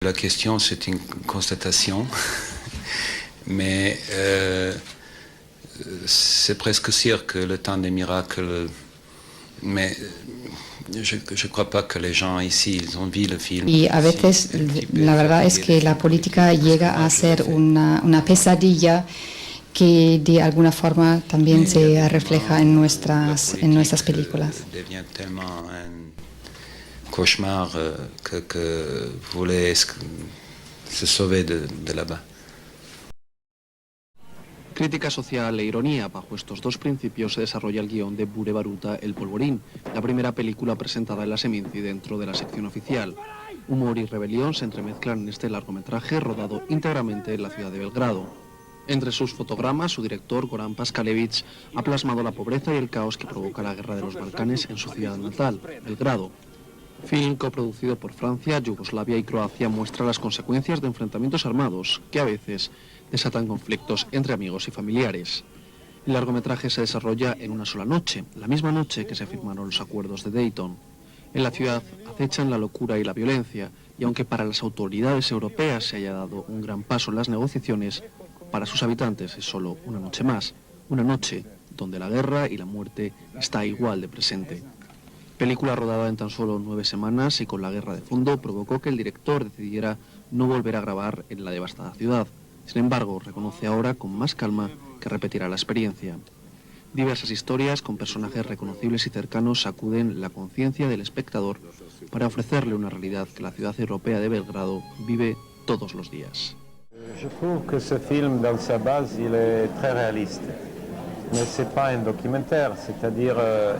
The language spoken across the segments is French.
La question, c'est une constatation, mais c'est presque sûr que le temps des miracles, mais je ne crois pas que les gens ici, ils ont vu le film. Y a veces la verdad es que la política llega a ser una pesadilla que de alguna forma también se refleja en nuestras películas. Devient tellement un cauchemar que voulait se sauver de là-bas. Crítica social e ironía, bajo estos dos principios se desarrolla el guión de Bure Baruta, El Polvorín, la primera película presentada en la Seminci dentro de la sección oficial. Humor y rebelión se entremezclan en este largometraje rodado íntegramente en la ciudad de Belgrado. Entre sus fotogramas, su director, Goran Paskalevich, ha plasmado la pobreza y el caos que provoca la guerra de los Balcanes en su ciudad natal, Belgrado. Film coproducido por Francia, Yugoslavia y Croacia muestra las consecuencias de enfrentamientos armados que a veces desatan conflictos entre amigos y familiares. El largometraje se desarrolla en una sola noche, la misma noche que se firmaron los acuerdos de Dayton. En la ciudad acechan la locura y la violencia, y aunque para las autoridades europeas se haya dado un gran paso en las negociaciones, para sus habitantes es solo una noche más, una noche donde la guerra y la muerte está igual de presente. Película rodada en tan solo 9 semanas y con la guerra de fondo provocó que el director decidiera no volver a grabar en la devastada ciudad. Sin embargo, reconoce ahora con más calma que repetirá la experiencia. Diversas historias con personajes reconocibles y cercanos sacuden la conciencia del espectador para ofrecerle una realidad que la ciudad europea de Belgrado vive todos los días. Je trouve que ce film, dans sa base, il est très réaliste. Mais ce n'est pas un documentaire, c'est-à-dire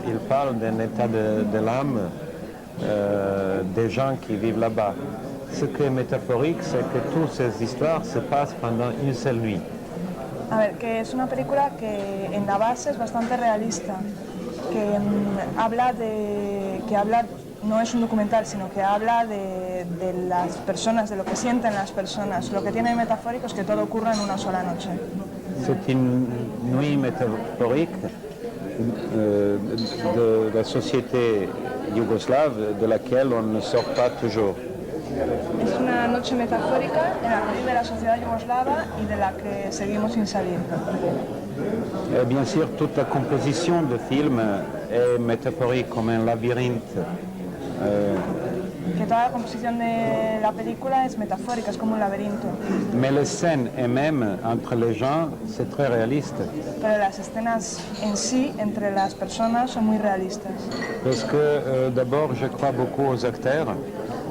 il parle d'un état de l'âme des gens qui vivent là-bas. Ce qui est métaphorique, c'est que toutes ces histoires se passent pendant une seule nuit. A ver, que es una película que en la base es bastante realista, que habla, no es un documental, sino que habla de las personas, de lo que sienten las personas. Lo que tiene de metafórico es que todo ocurre en una sola noche. C'est une nuit métaphorique de la société yougoslave de laquelle on ne sort pas toujours. Es una noche metafórica en la que vive la sociedad yugoslava y de la que seguimos sin salir. Et bien sûr, toute la composition du film est métaphorique comme un labyrinthe. Que toda la composición de la película es metafórica, es como un laberinto. Mais les scènes elles-mêmes entre les gens, c'est très réaliste. Pero las escenas en sí, entre las personas, son muy realistas. Parce que d'abord, je crois beaucoup aux acteurs.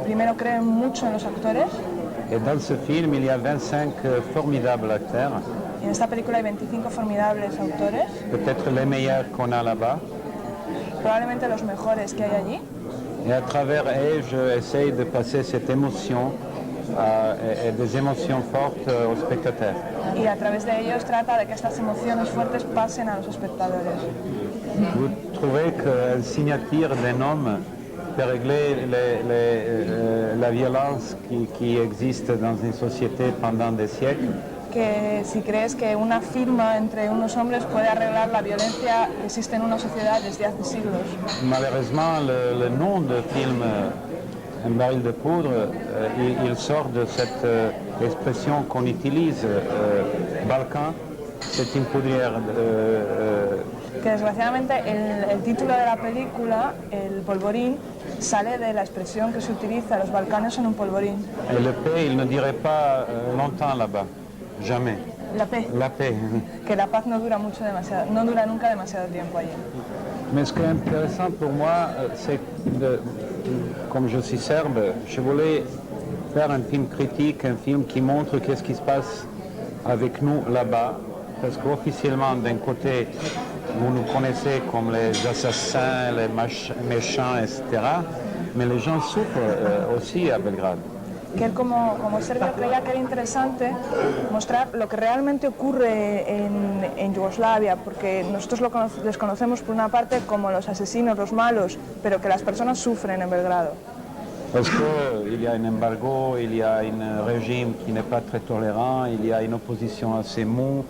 Primero creen mucho en los actores. Et dans ce film, il y a 25 formidables acteurs. En esta película hay 25 formidables autores. Peut-être les meilleurs qu'on a là-bas. Probablemente los mejores que hay allí. Et à travers eux, j'essaie de passer cette émotion et des émotions fortes aux spectateurs. Y a través de ellos trata de que estas emociones fuertes pasen a los espectadores. Vous trouvez que la signature d'un homme peut régler la violence qui existe dans une société pendant des siècles? Que si crees que una firma entre unos hombres puede arreglar la violencia que existe en una sociedad desde hace siglos. Malheureusement, le nom du film, Un baril de poudre, il sort de cette expression qu'on utilise, Balkan, c'est une poudrière. Que desgraciadamente el título de la película, El Polvorín, sale de la expresión que se utiliza, los Balcanes son un polvorín. Et le paix, il ne dirait pas longtemps là-bas. Jamais. La paix. La paix. Que la paz no dura no dura nunca demasiado tiempo allí. Mais ce qui est intéressant pour moi, c'est que, comme je suis serbe, je voulais faire un film critique, un film qui montre qu'est-ce qui se passe avec nous là-bas. Parce qu'officiellement, d'un côté, vous nous connaissez comme les assassins, les méchants, etc. Mais les gens souffrent aussi à Belgrade. Que él como serbio creía que era interesante mostrar lo que realmente ocurre en Yugoslavia, porque nosotros les conocemos por una parte como los asesinos, los malos, pero que las personas sufren en Belgrado. Parce qu'il y a un embargo, il y a un régime qui n'est pas très tolérant, il y a une opposition assez mou,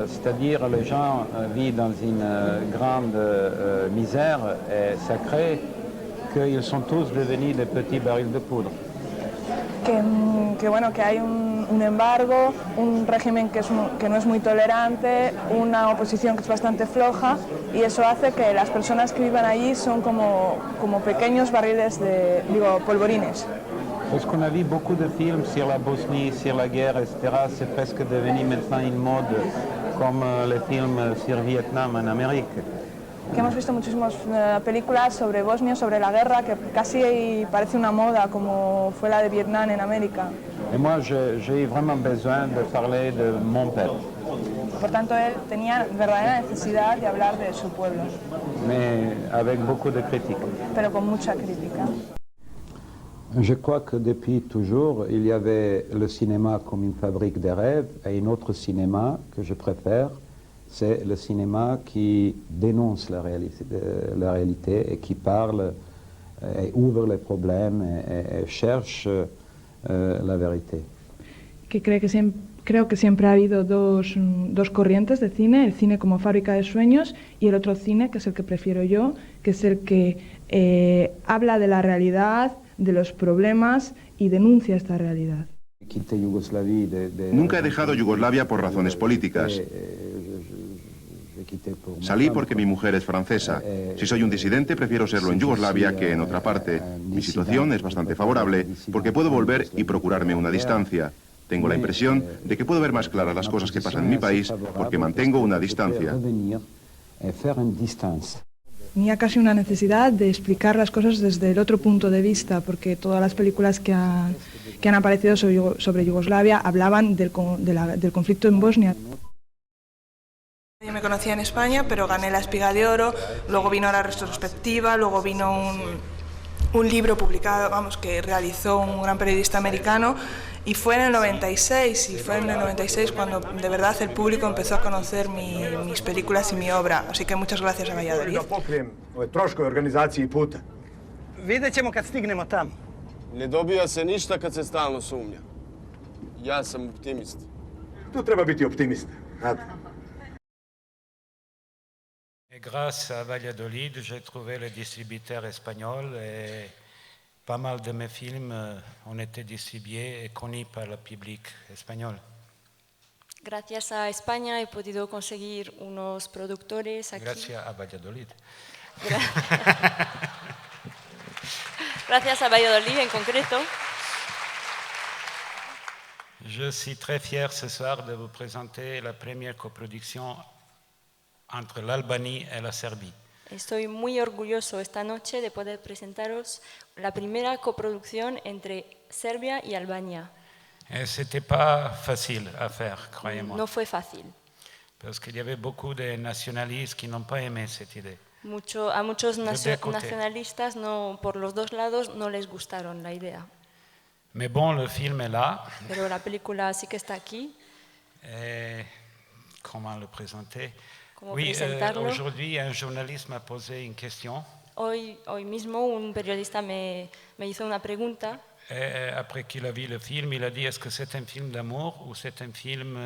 c'est-à-dire les gens vivent dans une grande misère et ça crée qu'ils sont tous devenus des petits barils de poudre. bueno, que hay un embargo, un régimen que no es muy tolerante, una oposición que es bastante floja, y eso hace que las personas que vivan allí son como pequeños barriles polvorines. Parce qu'on a vu beaucoup de films sur la Bosnie, sur la guerre, etc. C'est presque devenu maintenant une mode, comme les films sur Vietnam en Amérique. Que hemos visto muchísimas películas sobre Bosnia, sobre la guerra, que casi parece una moda, como fue la de Vietnam en América. Et moi, j'ai eu vraiment besoin de parler de mon peuple. Por tanto, él tenía verdadera necesidad de hablar de su pueblo. Mais avec beaucoup de critiques. Pero con mucha crítica. Je crois que depuis toujours, il y avait le cinéma comme une fabrique de rêves et un autre cinéma que je préfère, c'est le cinéma qui dénonce la réalité et qui parle et ouvre les problèmes et cherche la vérité. Creo que siempre ha habido dos corrientes de cine, el cine como fábrica de sueños y el otro cine, que es el que prefiero yo, que es el que habla de la realidad, de los problemas y denuncia esta realidad. Nunca he dejado Yugoslavia por razones políticas. Salí porque mi mujer es francesa. Si soy un disidente, prefiero serlo en Yugoslavia que en otra parte. Mi situación es bastante favorable porque puedo volver y procurarme una distancia. Tengo la impresión de que puedo ver más claras las cosas que pasan en mi país porque mantengo una distancia. Tenía casi una necesidad de explicar las cosas desde el otro punto de vista, porque todas las películas que han aparecido sobre Yugoslavia hablaban del conflicto en Bosnia. Yo me conocía en España, pero gané la Espiga de Oro, luego vino la retrospectiva, luego vino un libro publicado, que realizó un gran periodista americano, y fue en el 96, cuando de verdad el público empezó a conocer mis películas y mi obra, así que muchas gracias a Valladolid. Troškovi organizaciji puta. Vidjet ćemo kad stignemo tamo. Ne dobija se ništa kad se stalno sumnja. Ja sam optimist. Tu treba biti optimista. Et grâce à Valladolid, j'ai trouvé le distributeur espagnol et pas mal de mes films ont été distribués et connus par le public espagnol. Gracias a España he podido conseguir unos productores aquí. Gracias a Valladolid. Gracias a Valladolid en concreto. Je suis très fier ce soir de vous présenter la première coproduction entre l'Albanie et la Serbie. Estoy muy orgulloso esta noche de poder presentaros la primera coproducción entre Serbia y Albania. C'était pas facile à faire, croyez-moi. No fue fácil. Parce qu'il y avait beaucoup de nationalistes qui n'ont pas aimé cette idée. A muchos nacionalistas por los dos lados no les gustaron la idea. Mais bon, le film est là. Pero la película sí que está aquí. Comment le présenter? Oui, aujourd'hui, un journaliste m'a posé une question. Hoy mismo un periodista me hizo una pregunta. Après qu'il a vu le film, il a dit: est-ce que c'est un film d'amour ou c'est un film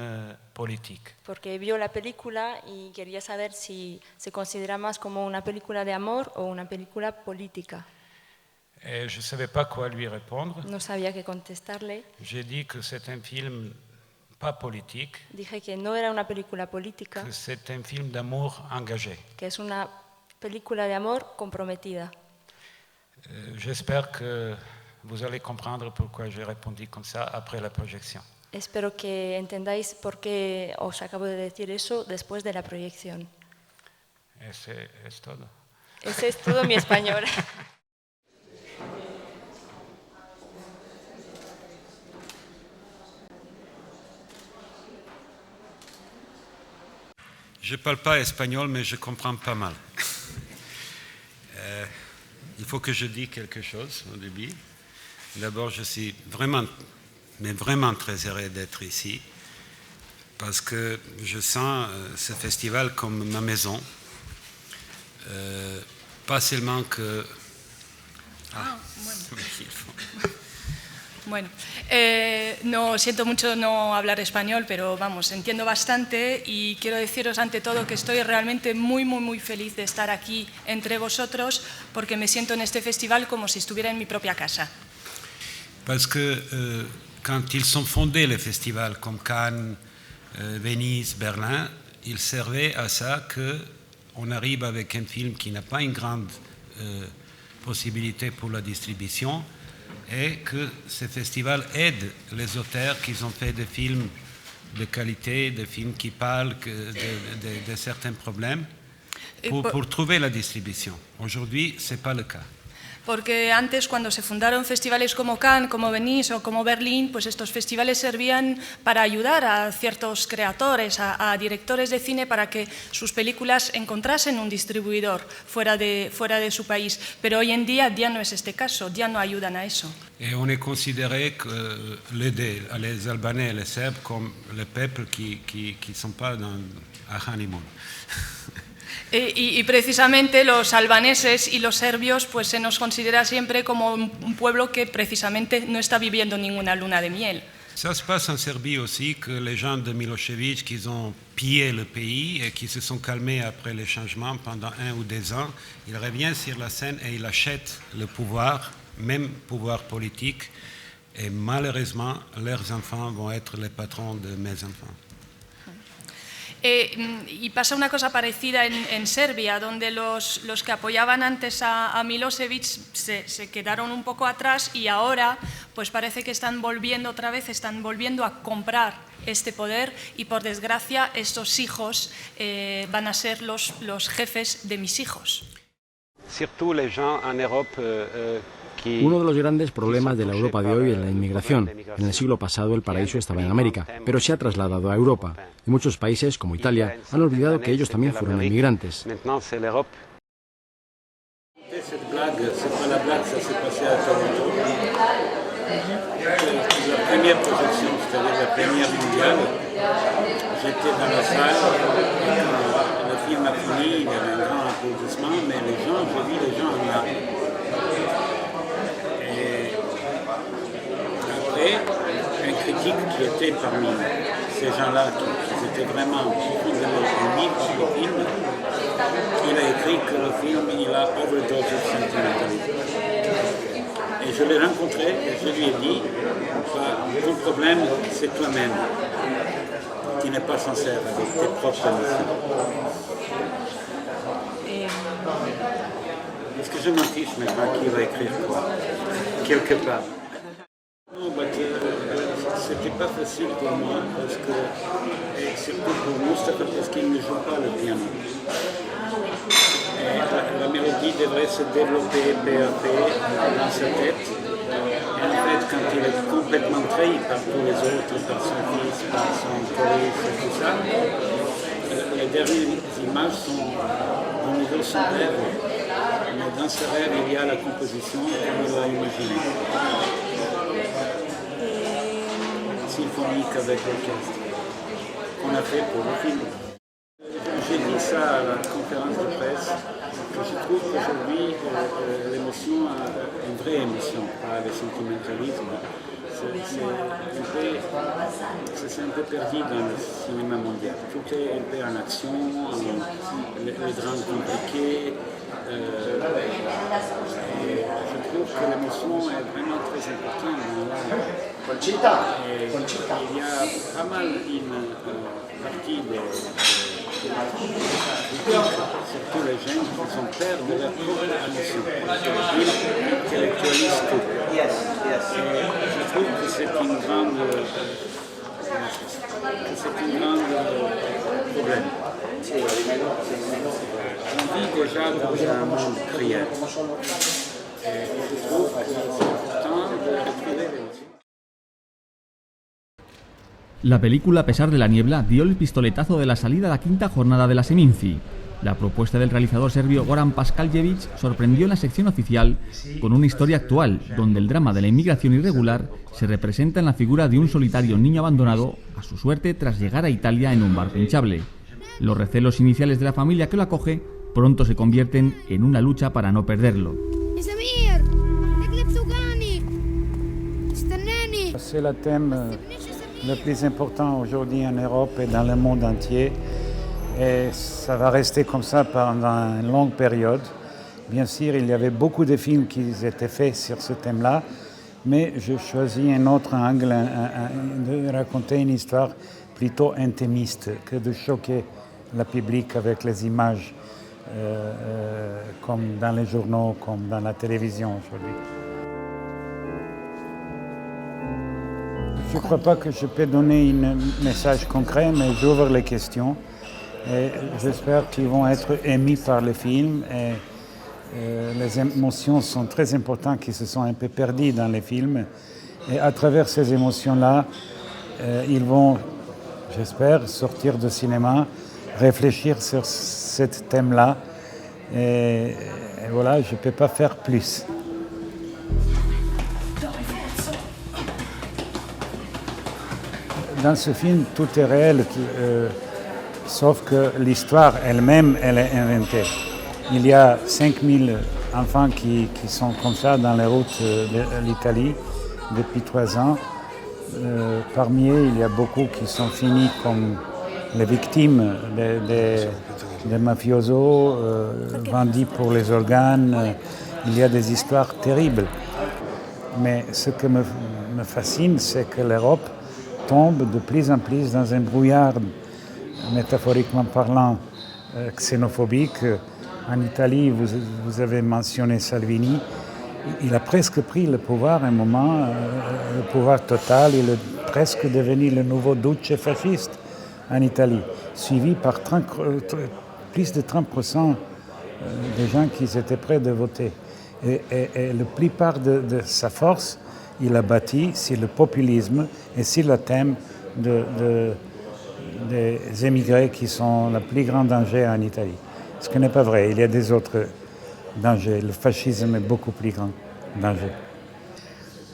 politique? Porque vio la película y quería saber si se considera más como una película de amor o una película política. Je ne savais pas quoi lui répondre. No sabía qué contestarle. J'ai dit que c'est un film pas politique. Dije que no era una película política. Que c'est un film d'amour engagé. Que es una película de amor comprometida. J'espère que vous allez comprendre pourquoi j'ai répondu comme ça après la projection. Espero que entendáis por qué os acabo de decir eso después de la proyección. Ese es todo. Ese es todo mi español. Je ne parle pas espagnol, mais je comprends pas mal. Il faut que je dise quelque chose au début. D'abord, je suis vraiment très heureux d'être ici, parce que je sens ce festival comme ma maison. Pas seulement que... Bueno, no siento mucho no hablar español, pero vamos, entiendo bastante y quiero deciros ante todo que estoy realmente muy feliz de estar aquí entre vosotros, porque me siento en este festival como si estuviera en mi propia casa. Parce que quand ils sont fondés, les festivals comme Cannes, Venise, Berlin, ils servaient à ça qu'on arrive avec un film qui n'a pas une grande possibilité pour la distribution et que ces festivals aident les auteurs qui ont fait des films de qualité, des films qui parlent de certains problèmes pour trouver la distribution. Aujourd'hui, ce n'est pas le cas. Porque antes, cuando se fundaron festivales como Cannes, como Venise o como Berlín, pues estos festivales servían para ayudar a ciertos creadores, a directores de cine para que sus películas encontrasen un distribuidor fuera de su país. Pero hoy en día ya no es este caso, ya no ayudan a eso. Et on est considéré que les Albanais et les Serbes comme le peuple qui ne sont pas à honeymoon. Y precisamente los albaneses y los serbios pues se nos considera siempre como un pueblo que precisamente no está viviendo ninguna luna de miel. Ça se passe en Serbie aussi, que les gens de Milosevic qui ont pillé le pays et qui se sont calmés après les changements pendant 1 ou 2 ans, ils reviennent sur la scène et ils achètent le pouvoir, même pouvoir politique, et malheureusement leurs enfants vont être les patrons de mes enfants. Y pasa una cosa parecida en Serbia, donde los que apoyaban antes a Milosevic se quedaron un poco atrás y ahora pues parece que están volviendo otra vez, están volviendo a comprar este poder y por desgracia estos hijos van a ser los jefes de mis hijos. Surtout les gens en Europe Uno de los grandes problemas de la Europa de hoy es la inmigración. En el siglo pasado el paraíso estaba en América, pero se ha trasladado a Europa. Y muchos países, como Italia, han olvidado que ellos también fueron inmigrantes. Cette blague, c'est pas la blague, ça s'est passé à Toronto. La première projection, c'est-à-dire la première mondiale, j'étais dans la salle, le film a fini, il y avait un grand applaudissement, mais les gens, j'ai vu les gens en larmes. Et après, un critique qui était parmi ces gens-là, qui étaient vraiment émis par le film, il a écrit que le film, il a overdose de sentimentalisme. Et je l'ai rencontré et je lui ai dit, ton problème, c'est toi-même, qui n'est pas sincère avec tes propres émotions. Est-ce que je m'en fiche maintenant qui va écrire quoi, quelque part? Non, c'était pas facile pour moi, parce que, et surtout pour Mustafa, parce qu'il ne joue pas le piano. La mélodie devrait se développer peu à peu dans sa tête. Et en fait, quand il est complètement trahi par tous les autres, par son fils, par son choriste et tout ça, les dernières images sont au niveau de son rêve. Mais dans ce rêve, il y a la composition comme il l'a imaginée. Symphonique avec l'orchestre qu'on a fait pour le film. J'ai dit ça à la conférence de presse, que je trouve qu'aujourd'hui l'émotion a une vraie émotion, pas le sentimentalisme. C'est un peu perdu dans le cinéma mondial. Tout est un peu en action, les drames compliqués. Je trouve que l'émotion est vraiment très importante dans l'art. Il y a pas mal une partie des surtout les jeunes qui sont pères de leur propre émotion. Ils intellectualisent tout. Je trouve que c'est une grande problème. On vit déjà dans un monde criard. Et je trouve que c'est important de retrouver l'émotion. La película A pesar de la niebla dio el pistoletazo de la salida a la quinta jornada de la Seminci. La propuesta del realizador serbio Goran Paskaljevic sorprendió en la sección oficial con una historia actual, donde el drama de la inmigración irregular se representa en la figura de un solitario niño abandonado a su suerte tras llegar a Italia en un barco hinchable. Los recelos iniciales de la familia que lo acoge pronto se convierten en una lucha para no perderlo. C'est le thème le plus important aujourd'hui en Europe et dans le monde entier. Et ça va rester comme ça pendant une longue période. Bien sûr, il y avait beaucoup de films qui étaient faits sur ce thème-là. mais je choisis un autre angle, de raconter une histoire plutôt intimiste que de choquer le public avec les images comme dans les journaux, comme dans la télévision aujourd'hui. Je ne crois pas que je peux donner un message concret, mais j'ouvre les questions. Et j'espère qu'ils vont être émis par le film. Et les émotions sont très importantes, qui se sont un peu perdues dans les films. Et à travers ces émotions-là, ils vont, j'espère, sortir du cinéma, réfléchir sur ce thème-là. Et voilà, je ne peux pas faire plus. Dans ce film, tout est réel, sauf que l'histoire elle-même, elle est inventée. Il y a 5000 enfants qui sont comme ça dans les routes de l'Italie depuis 3 ans. Parmi eux, il y a beaucoup qui sont finis comme les victimes des mafiosos, vendus pour les organes. Il y a des histoires terribles. Mais ce qui me fascine, c'est que l'Europe tombe de plus en plus dans un brouillard, métaphoriquement parlant, xénophobique. En Italie, vous avez mentionné Salvini. Il a presque pris le pouvoir à un moment, le pouvoir total. Il est presque devenu le nouveau duce fasciste en Italie, suivi par plus de 30% des gens qui étaient prêts de voter. Et la plupart de sa force, il a bâti sur le populisme et sur le thème des émigrés qui sont le plus grand danger en Italie. Ce qui n'est pas vrai, il y a des autres dangers. Le fascisme est beaucoup plus grand danger.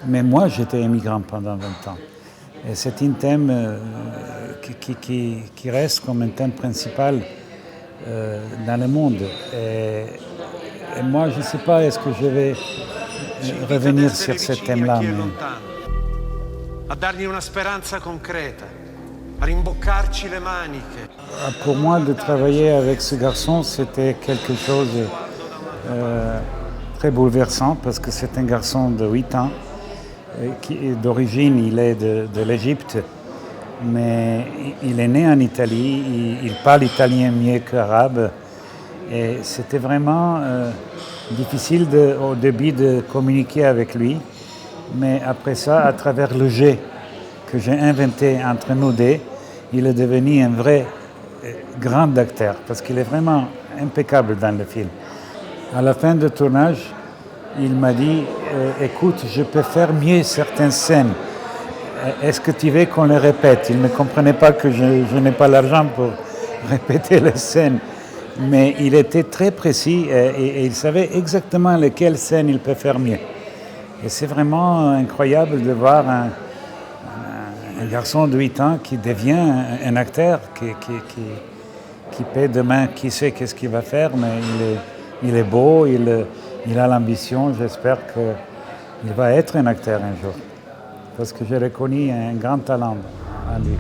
Mais moi, j'étais émigrant pendant 20 ans. Et c'est un thème qui reste comme un thème principal dans le monde. Et moi, je ne sais pas, est-ce que je vais revenir sur ce thème-là. A dargli una speranza concreta, a rimboccarci le maniche. Pour moi, de travailler avec ce garçon, c'était quelque chose de très bouleversant, parce que c'est un garçon de 8 ans, d'origine, il est de l'Égypte, mais il est né en Italie, il parle italien mieux qu'arabe, et c'était vraiment difficile au début de communiquer avec lui, mais après ça, à travers le jeu que j'ai inventé entre nous deux, il est devenu un vrai grand acteur, parce qu'il est vraiment impeccable dans le film. À la fin du tournage, il m'a dit « Écoute, je peux faire mieux certaines scènes. Est-ce que tu veux qu'on les répète ?» Il ne comprenait pas que je n'ai pas l'argent pour répéter les scènes. Mais il était très précis et il savait exactement lesquelles scènes il peut faire mieux. Et c'est vraiment incroyable de voir un garçon de 8 ans qui devient un acteur, qui peut demain, qui sait qu'est-ce qu'il va faire, mais il est beau, il a l'ambition. J'espère qu'il va être un acteur un jour, parce que j'ai reconnu un grand talent à lui.